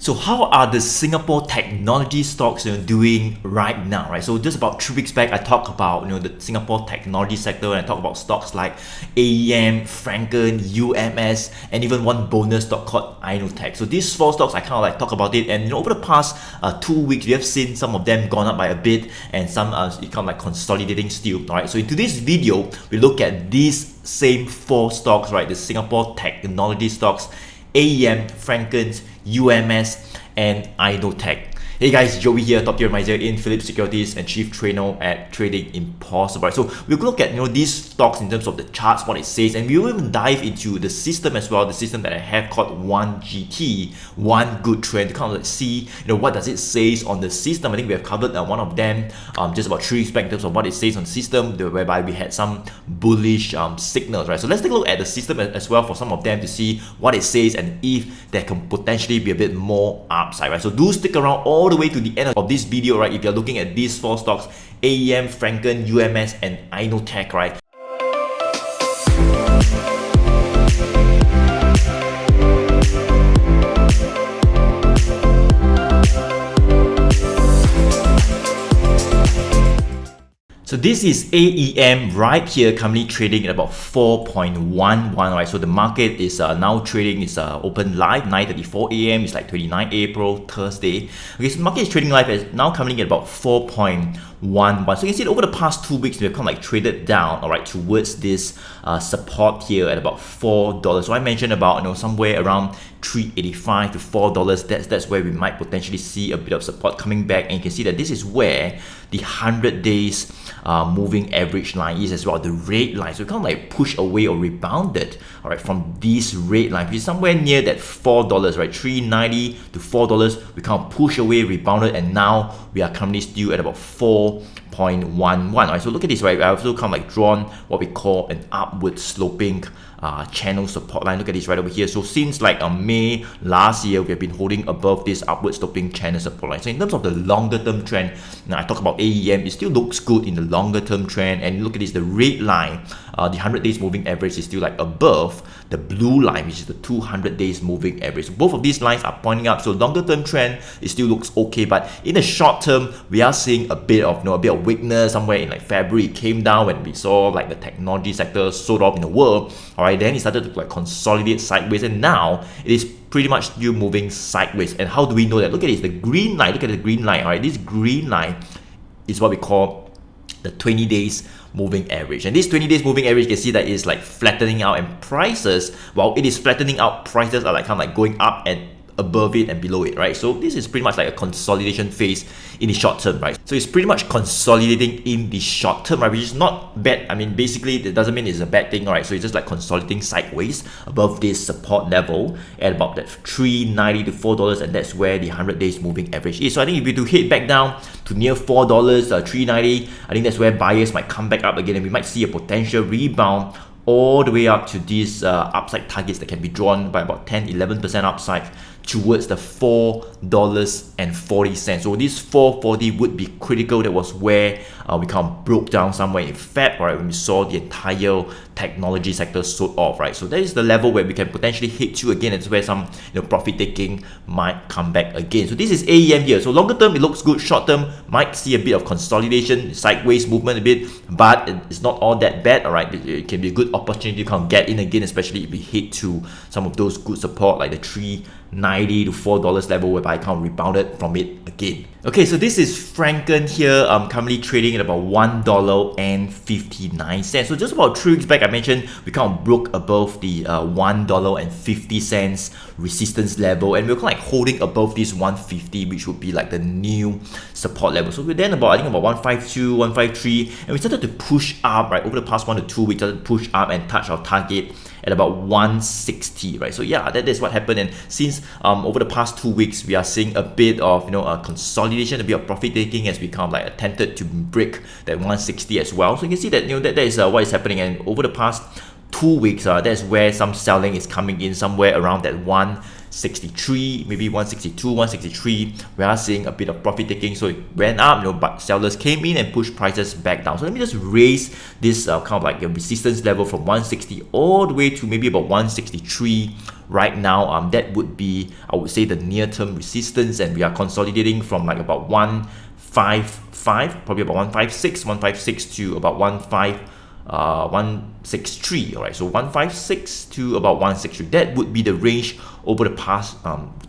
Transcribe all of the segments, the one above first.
So how are the Singapore technology stocks doing right now, right? So just about 3 weeks back, I talked about the Singapore technology sector, and I talked about stocks like AEM, Franken, UMS, and even one bonus stock called Inotech. So these 4 stocks, I kind of like talk about it, and over the past 2 weeks, we have seen some of them gone up by a bit, and some kind of like consolidating still. All right. So in today's video, we look at these same 4 stocks, right? The Singapore technology stocks. AEM, Franken, UMS, and Inotech. Hey guys, Joey here, top tier remisier in Phillip Securities and chief trainer at Trading Impossible. So we'll look at these stocks in terms of the charts, what it says, and we will even dive into the system as well, the system that I have called 1GT, One Good Trend, to kind of like see what does it say on the system. I think we have covered one of them just about 3 weeks back in terms of what it says on the system, whereby we had some bullish signals, right? So let's take a look at the system as well for some of them to see what it says and if there can potentially be a bit more upside, right? So do stick around all the way to the end of this video, right? If you're looking at these 4 stocks, AEM, Franken, UMS, and Inotech, right? So this is AEM right here, currently trading at about 4.11, right? So the market is now trading, it's open live, 9:34 a.m. It's like 29 April, Thursday. Okay, so the market is trading live as now coming at about 4.11. So you can see that over the past 2 weeks, we have kind of like traded down, all right, towards this support here at about $4. So I mentioned about somewhere around $3.85 to $4. That's where we might potentially see a bit of support coming back, and you can see that this is where the 100 days moving average line is as well, the red line. So we kind of like push away or rebounded, all right, from this red line, which is somewhere near that $4, right? $3.90 to $4. We kind of push away, rebounded, and now we are currently still at about 4.11. Right? So look at this, right? I also kind of like drawn what we call an upward sloping channel support line. Look at this right over here. So since like May last year, we have been holding above this upward sloping channel support line. So in terms of the longer term trend, now I talk about AEM, it still looks good in the longer term trend. And look at this, the red line, the 100 days moving average is still like above the blue line, which is the 200 days moving average. So both of these lines are pointing up. So longer term trend, it still looks okay, but in the short term, we are seeing a bit of weakness somewhere in like February. It came down when we saw like the technology sector sold off in the world. All right, then it started to like consolidate sideways, and now it is pretty much still moving sideways. And how do we know that? Look at this, the green line. Look at the green line. All right, this green line is what we call the 20 days moving average, and this 20 days moving average, you can see that it's like flattening out, and prices, while it is flattening out, prices are like kind of like going up and above it and below it, right? So this is pretty much like a consolidation phase in the short term, right? So it's pretty much consolidating in the short term, right? Which is not bad. I mean, basically, it doesn't mean it's a bad thing, right? So it's just like consolidating sideways above this support level at about that $3.90 to $4, and that's where the 100 days moving average is. So I think if you do hit back down to near $4, $3.90, I think that's where buyers might come back up again, and we might see a potential rebound all the way up to these upside targets that can be drawn by about 10-11% upside towards the $4.40. So this 440 would be critical. That was where we kind of broke down somewhere in Feb, right, when we saw the entire technology sector sold off, right? So that is the level where we can potentially hit to again. It's where some profit taking might come back again. So this is AEM here. So longer term, it looks good. Short term, might see a bit of consolidation, sideways movement a bit, but it's not all that bad, all right? It can be a good opportunity to kind of get in again, especially if we hit to some of those good support like the $3.90 to $4 level, whereby I kind of rebounded from it again. Okay, so this is Franken here. I'm currently trading at about $1.59. So just about 3 weeks back, I mentioned we kind of broke above the $1.50 resistance level, and we're kind of like holding above this 150, which would be like the new support level. So we're then about, I think about 152, 153, and we started to push up, right? Over the past 1 to 2 weeks, started to push up and touch our target at about 160, right? So yeah, that is what happened. And since over the past 2 weeks, we are seeing a bit of a consolidation, a bit of profit taking as we kind of like attempted to break that 160 as well. So you can see that that is what is happening. And over the past 2 weeks, that's where some selling is coming in somewhere around that 160 163, maybe 162, 163. We are seeing a bit of profit taking, so it went up, but sellers came in and pushed prices back down. So let me just raise this kind of like a resistance level from 160 all the way to maybe about 163 right now. That would be, I would say, the near-term resistance, and we are consolidating from like about 155, probably about 156 to about 163. All right, so 156 to about 163. That would be the range over the past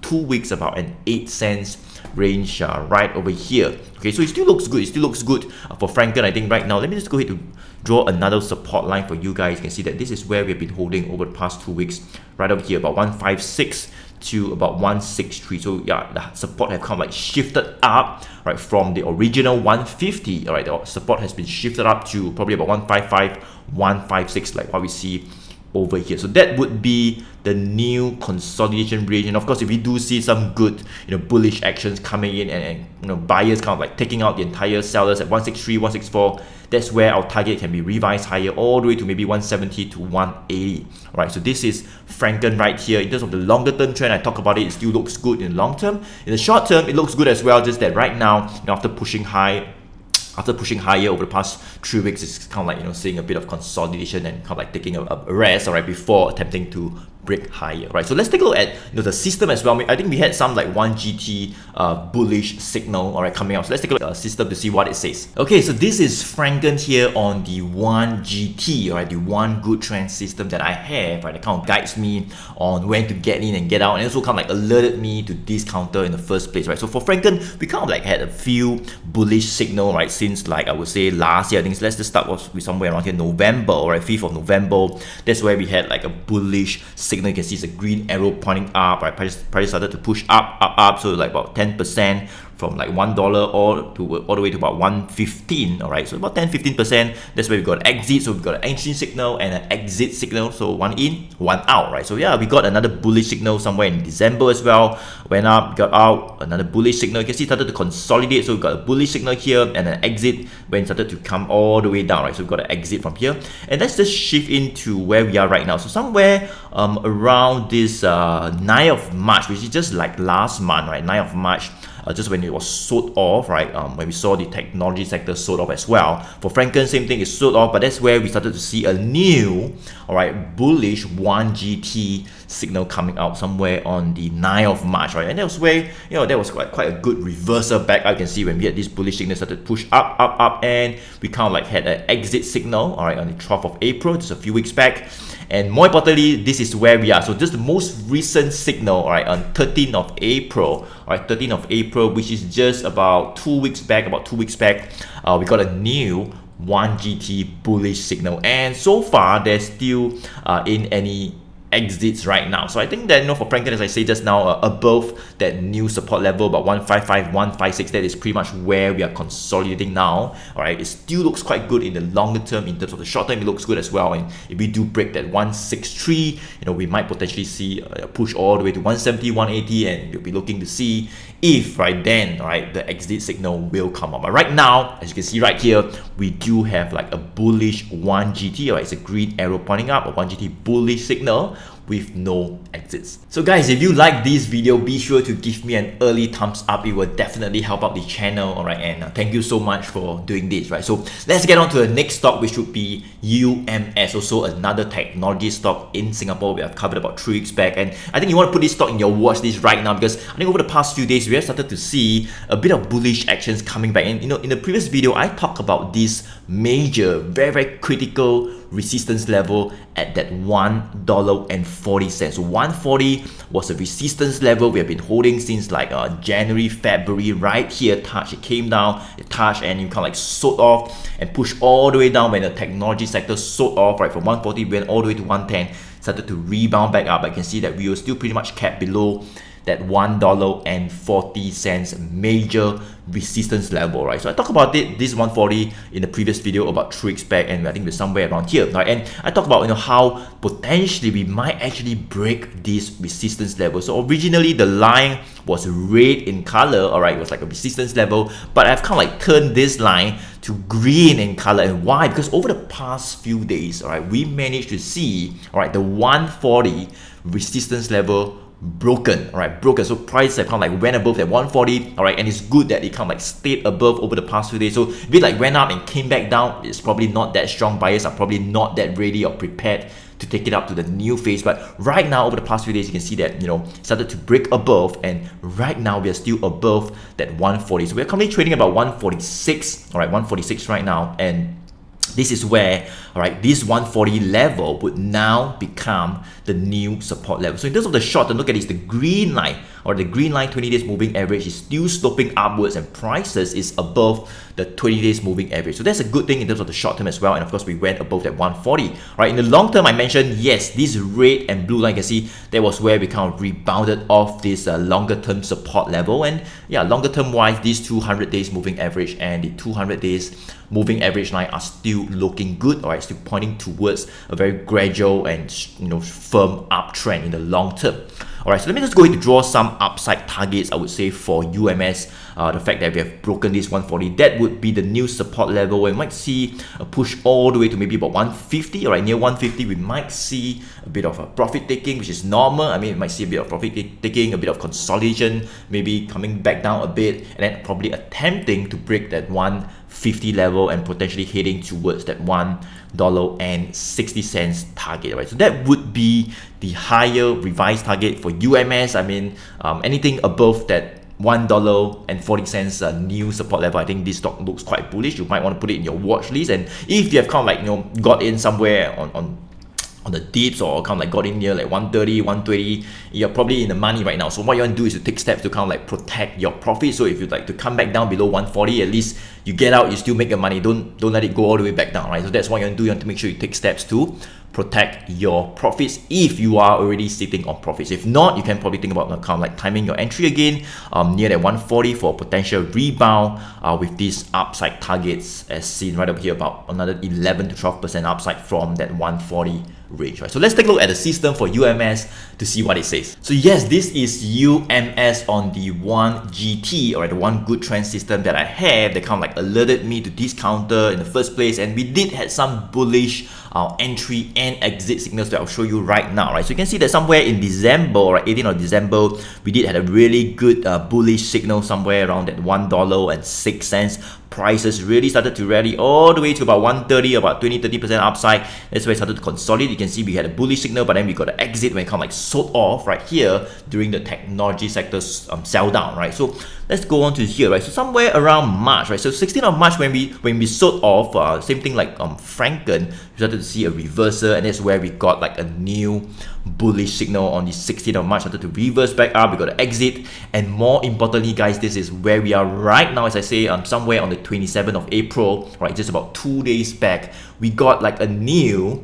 2 weeks, about an 8 cents range right over here. Okay, so it still looks good. It still looks good for Franken, I think, right now. Let me just go ahead to draw another support line for you guys. You can see that this is where we've been holding over the past 2 weeks, right over here, about 156 to about 163. So yeah, the support have kind of like shifted up, right, from the original 150. All right, the support has been shifted up to probably about 155, 156, like what we see over here. So that would be the new consolidation range. And of course, if we do see some good, bullish actions coming in, and buyers kind of like taking out the entire sellers at 163, 164, that's where our target can be revised higher all the way to maybe 170 to 180. All right, so this is Franken right here. In terms of the longer term trend, I talk about it, it still looks good in the long term. In the short term, it looks good as well, just that right now, after pushing higher over the past 3 weeks, it's kind of like, seeing a bit of consolidation and kind of like taking a rest, all right, before attempting to break higher, right? So let's take a look at the system as well. I think we had some like 1 GT bullish signal, all right, coming out. So let's take a look at the system to see what it says. Okay, so this is Franken here on the 1 GT, all right, the one good trend system that I have, right? It kind of guides me on when to get in and get out, and also kind of like alerted me to this counter in the first place, right? So for Franken, we kind of like had a few bullish signal, right, since like I would say last year. I think let's just start with somewhere around here, November, all right, 5th of November. That's where we had like a bullish signal. You can see it's a green arrow pointing up, right? Price started to push up, so like about 10% from like $1 all the way to about 115. All right, so about 10-15%. That's where we got exit. So we got an entry signal and an exit signal. So one in, one out, right? So yeah, we got another bullish signal somewhere in December as well. Went up, got out, another bullish signal. You can see it started to consolidate. So we got a bullish signal here and an exit when it started to come all the way down, right? So we got an exit from here. And let's just shift into where we are right now. So somewhere around this 9th of March, which is just like last month, right? 9th of March. Just when it was sold off, right? When we saw the technology sector sold off as well. For Franken, same thing, is sold off, but that's where we started to see a new, all right, bullish 1 GT signal coming out somewhere on the 9th of March, right? And that was where, that was quite a good reversal back. I can see when we had this bullish signal started to push up, and we kind of like had an exit signal, all right, on the 12th of April, just a few weeks back. And more importantly, this is where we are. So just the most recent signal, all right, on 13th of April, all right, 13th of April, which is just about 2 weeks back, we got a new 1 GT bullish signal. And so far, there's still in any exits right now. So I think that, for Franken, as I say just now, above that new support level, about 155, 156, that is pretty much where we are consolidating now. All right, it still looks quite good in the longer term. In terms of the short term, it looks good as well. And if we do break that 163, we might potentially see a push all the way to 170, 180, and you'll be looking to see if right then, right, the exit signal will come up. But right now, as you can see right here, we do have like a bullish 1 GT, right? It's a green arrow pointing up, a 1 GT bullish signal with no exits. So guys, if you like this video, be sure to give me an early thumbs up. It will definitely help out the channel, all right? And thank you so much for doing this, right? So let's get on to the next stock, which would be UMS, also another technology stock in Singapore. We have covered about 3 weeks back, and I think you want to put this stock in your watch list right now, because I think over the past few days we have started to see a bit of bullish actions coming back. And in the previous video, I talked about this major, very critical resistance level at that $1.40. So 140 was a resistance level we have been holding since like January, February, right here. It came down, it touched, and you kind of like sold off and pushed all the way down when the technology sector sold off, right? From 140 went all the way to 110, started to rebound back up. I can see that we were still pretty much kept below that $1.40 major resistance level, right? So I talked about this 140 in the previous video about 3 weeks back, and I think we're somewhere around here, right? And I talked about how potentially we might actually break this resistance level. So originally the line was red in color, all right? It was like a resistance level, but I've kind of like turned this line to green in color. And why? Because over the past few days, all right, we managed to see, all right, the 140 resistance level broken, all right, broken. So price have kind of like went above that 140, all right, and it's good that it kind of like stayed above over the past few days. So if it like went up and came back down, it's probably not that strong. Buyers are probably not that ready or prepared to take it up to the new phase. But right now, over the past few days, you can see that, you know, started to break above, and right now we are still above that 140. So we're currently trading about 146, all right, 146 right now, and this is where, all right, this 140 level would now become the new support level. So in terms of the short term, look at this, the green line, or the green line 20 days moving average is still sloping upwards, and prices is above the 20 days moving average. So that's a good thing in terms of the short term as well. And of course, we went above that 140. Right, in the long term, I mentioned, yes, this red and blue line, you can see that was where we kind of rebounded off this longer term support level. And yeah, longer term wise, these 200 days moving average and the 200 days moving average line are still looking good, all right, still pointing towards a very gradual and, you know, firm uptrend in the long term. All right, so let me just go ahead to draw some upside targets, I would say, for UMS. The fact that we have broken this 140, that would be the new support level. We might see a push all the way to maybe about 150. All right, near 150, we might see a bit of a profit taking, which is normal. I mean, we might see a bit of profit taking, a bit of consolidation, maybe coming back down a bit, and then probably attempting to break that 150 level and potentially heading towards that $1.60 target, right? So that would be the higher revised target for UMS. I mean, anything above that $1.40 new support level, I think this stock looks quite bullish. You might want to put it in your watch list, and if you have kind of like, you know, got in somewhere on the dips, or kind of like got in near like 130, 120, you're probably in the money right now. So what you want to do is to take steps to kind of like protect your profit. So if you'd like to come back down below 140, at least you get out, you still make your money. Don't let it go all the way back down, right? So that's what you want to do. You want to make sure you take steps to protect your profits if you are already sitting on profits. If not, you can probably think about kind of like timing your entry again near that 140 for potential rebound with these upside targets as seen right over here, about another 11 to 12% upside from that 140 range, right? So let's take a look at the system for UMS to see what it says. So yes, this is UMS on the 1GT, or the one good trend system that I have that kind of like alerted me to this counter in the first place, and we did have some bullish entry and exit signals that I'll show you right now, right? So you can see that somewhere in December, right, 18th of December, we did have a really good bullish signal somewhere around that $1.06. Prices really started to rally all the way to about 130, about 20-30% upside. That's where it started to consolidate. You can see we had a bullish signal, but then we got an exit when it kind of like sold off right here during the technology sector's sell down, right? So let's go on to here, right? So somewhere around March, right? So 16th of March when we sold off, same thing like Franken, we started to see a reversal, and that's where we got like a new bullish signal on the 16th of March, started to reverse back up. We got an exit, and more importantly, guys, this is where we are right now. As I say, somewhere on the 27th of April, right, just about 2 days back, we got like a new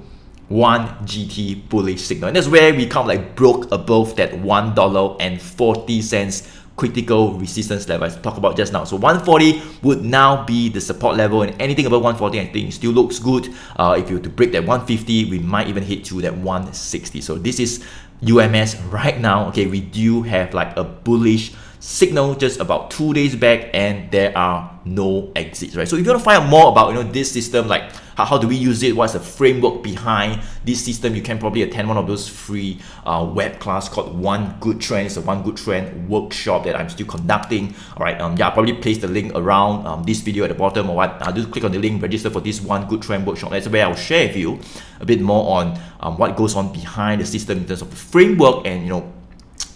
1GT bullish signal, and that's where we kind of like broke above that $1.40 critical resistance level I talked about just now. So 140 would now be the support level, and anything above 140 I think still looks good. If you were to break that 150, we might even hit to that 160. So this is UMS right now. Okay, we do have like a bullish signal just about 2 days back, and there are no exits, right? So if you want to find out more about, you know, this system, like how do we use it, what's the framework behind this system, you can probably attend one of those free web class called One Good Trend. It's a One Good Trend workshop that I'm still conducting. All right, yeah, I'll probably place the link around this video at the bottom, or what. I'll just click on the link, register for this One Good Trend workshop. That's where I'll share with you a bit more on what goes on behind the system in terms of the framework, and, you know,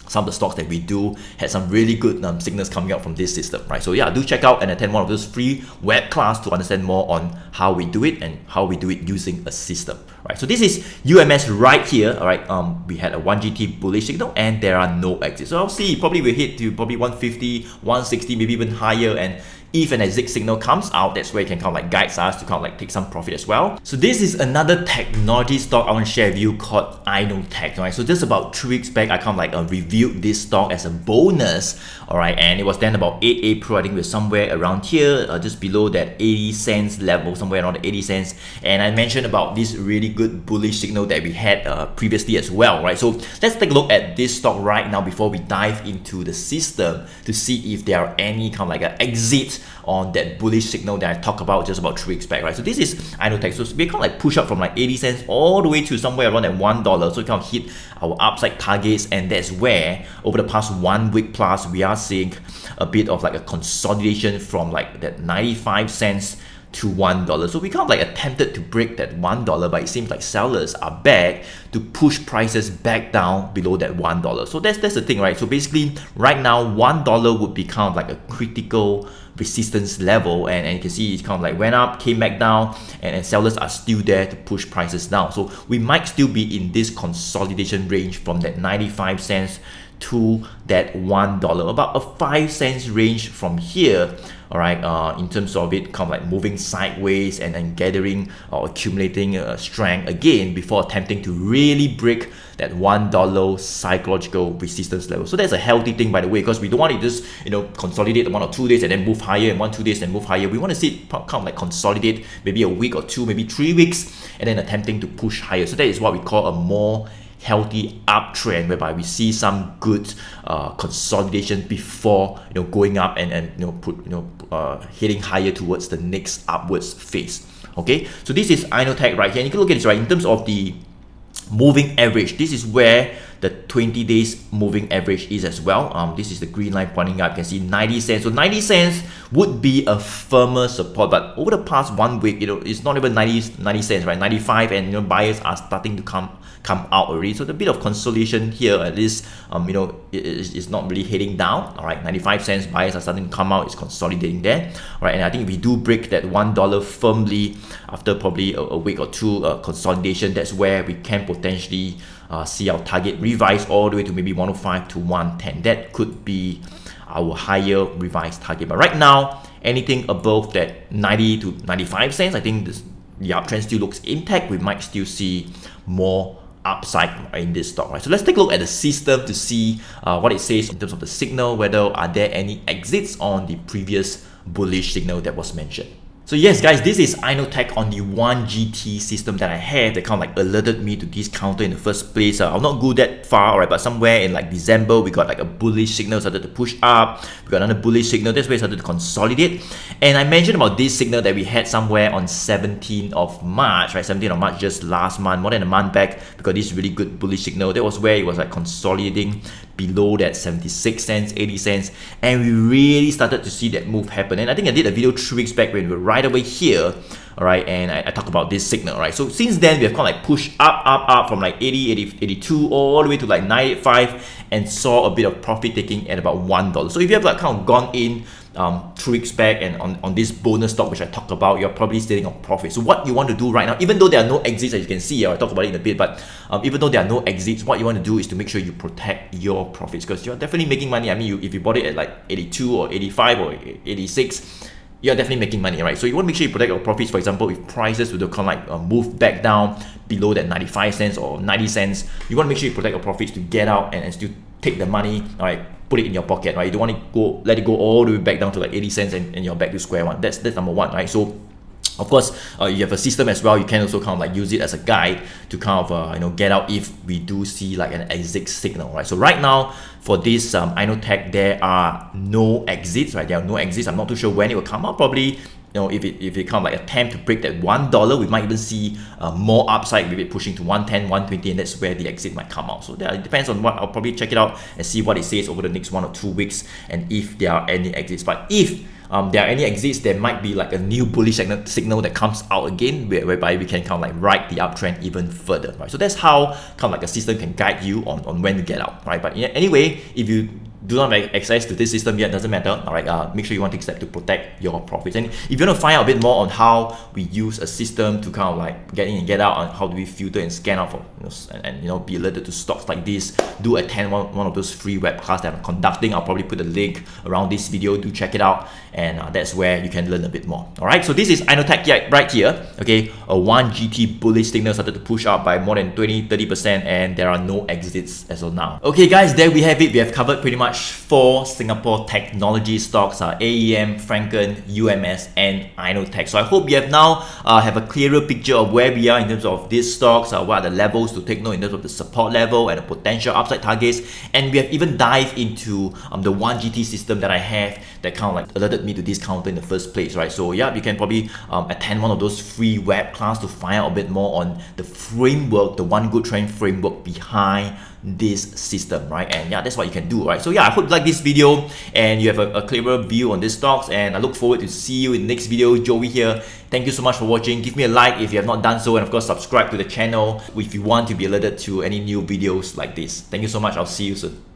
some of the stocks that we do had some really good signals coming out from this system, right? So yeah, do check out and attend one of those free web class to understand more on how we do it and how we do it using a system, right? So this is UMS right here, all right? We had a 1GT bullish signal, and there are no exits. So I'll see, probably we'll hit to probably 150, 160, maybe even higher, and if an exit signal comes out, that's where you can kind of like guide us to kind of like take some profit as well. So this is another technology stock I want to share with you called InnoTech, right? So just about 3 weeks back, I kind of like reviewed this stock as a bonus, all right? And it was then about 8 April, I think we're somewhere around here, just below that 80 cents level, somewhere around the 80 cents. And I mentioned about this really good bullish signal that we had previously as well, right? So let's take a look at this stock right now before we dive into the system to see if there are any kind of like an exit on that bullish signal that I talked about just about 3 weeks back, right? So this is Inotech. So we kind of like push up from like 80 cents all the way to somewhere around at $1. So we kind of hit our upside targets, and that's where over the past 1 week plus we are seeing a bit of like a consolidation from like that 95 cents to $1. So we kind of like attempted to break that $1, but it seems like sellers are back to push prices back down below that $1. So that's the thing, right? So basically right now $1 would be kind of like a critical resistance level, and you can see it's kind of like went up, came back down, and sellers are still there to push prices down. So we might still be in this consolidation range from that 95 cents to that $1, about a 5 cents range from here. All right, in terms of it kind of like moving sideways and then gathering or accumulating strength again before attempting to really break that $1 psychological resistance level. So that's a healthy thing, by the way, because we don't want to just consolidate 1 or 2 days and then move higher, and 1 2 days and move higher. We want to see it kind of like consolidate maybe a week or two, maybe 3 weeks, and then attempting to push higher. So that is what we call a more healthy uptrend, whereby we see some good consolidation before going up and heading higher towards the next upwards phase. Okay, so this is Inotech right here, and you can look at this right in terms of the moving average. This is where the 20 days moving average is as well. This is the green line pointing up. You can see 90 cents. So 90 cents would be a firmer support, but over the past 1 week, it's not even 90 cents, right? 95, and buyers are starting to come out already. So the bit of consolidation here, at least, it's not really heading down. All right, 95 cents, buyers are starting to come out. It's consolidating there. All right, and I think if we do break that $1 firmly after probably a week or two consolidation, that's where we can potentially see our target revised all the way to maybe 105 to 110. That could be our higher revised target. But right now, anything above that 90 to 95 cents, I think the uptrend still looks intact. We might still see more upside in this stock, right? So let's take a look at the system to see what it says in terms of the signal, whether are there any exits on the previous bullish signal that was mentioned. So yes guys, this is Inotech on the 1GT system that I have that kind of like alerted me to this counter in the first place. I'll not go that far, alright, but somewhere in like December we got like a bullish signal, started to push up, we got another bullish signal, that's where it started to consolidate. And I mentioned about this signal that we had somewhere on 17th of March, right? 17th of March, just last month, more than a month back, we got this really good bullish signal. That was where it was like consolidating below that 76 cents, 80 cents, and we really started to see that move happen. And I think I did a video 3 weeks back when we were right away here, all right, and I talked about this signal, right? So since then we have kind of like pushed up from like 80, 82 all the way to like 95, and saw a bit of profit taking at about $1. So if you have like kind of gone in 3 weeks back and on this bonus stock which I talked about, you're probably sitting on profit. So what you want to do right now, even though there are no exits, as you can see, I'll talk about it in a bit, but even though there are no exits, what you want to do is to make sure you protect your profits, because you're definitely making money. I mean, if you bought it at like 82 or 85 or 86, you're definitely making money, right? So you want to make sure you protect your profits. For example, if prices would kind of like move back down below that 95 cents or 90 cents, you want to make sure you protect your profits to get out and still take the money, all right, put it in your pocket, right? You don't want to let it go all the way back down to like 80 cents and you're back to square one. That's number one, right? So of course, you have a system as well. You can also kind of like use it as a guide to kind of get out if we do see like an exit signal, right? So right now for this Inotech, there are no exits, right? There are no exits. I'm not too sure when it will come out. Probably, if it kind of like attempt to break that $1, we might even see more upside with it pushing to 110, 120, and that's where the exit might come out. So it depends on what. I'll probably check it out and see what it says over the next 1 or 2 weeks, and if there are any exits. But if there are any exits, there might be like a new bullish signal that comes out again, whereby we can kind of like ride the uptrend even further, right? So that's how kind of like a system can guide you on when to get out, right? But anyway, if you do not have access to this system yet, doesn't matter, all right? Make sure you want to take steps to protect your profits. And if you want to find out a bit more on how we use a system to kind of like get in and get out, and how do we filter and scan out for, and be alerted to stocks like this, do attend one of those free webcasts that I'm conducting. I'll probably put a link around this video. Do check it out, and that's where you can learn a bit more. All right, so this is Inotech right here. Okay, a 1GT bullish signal started to push up by more than 20-30%, and there are no exits as of now. Okay guys, there we have it. We have covered pretty much much 4 Singapore technology stocks, AEM, Franken, UMS, and Inotech. So I hope you have now have a clearer picture of where we are in terms of these stocks, what are the levels to take note in terms of the support level and the potential upside targets. And we have even dived into the 1GT system that I have that kind of like alerted me to this counter in the first place, right? So yeah, you can probably attend one of those free web class to find out a bit more on the framework, the one good trend framework behind this system, right? And yeah, that's what you can do, right? So yeah, I hope you like this video and you have a clearer view on these stocks, and I look forward to see you in the next video. Joey here. Thank you so much for watching. Give me a like if you have not done so, and of course subscribe to the channel if you want to be alerted to any new videos like this. Thank you so much. I'll see you soon.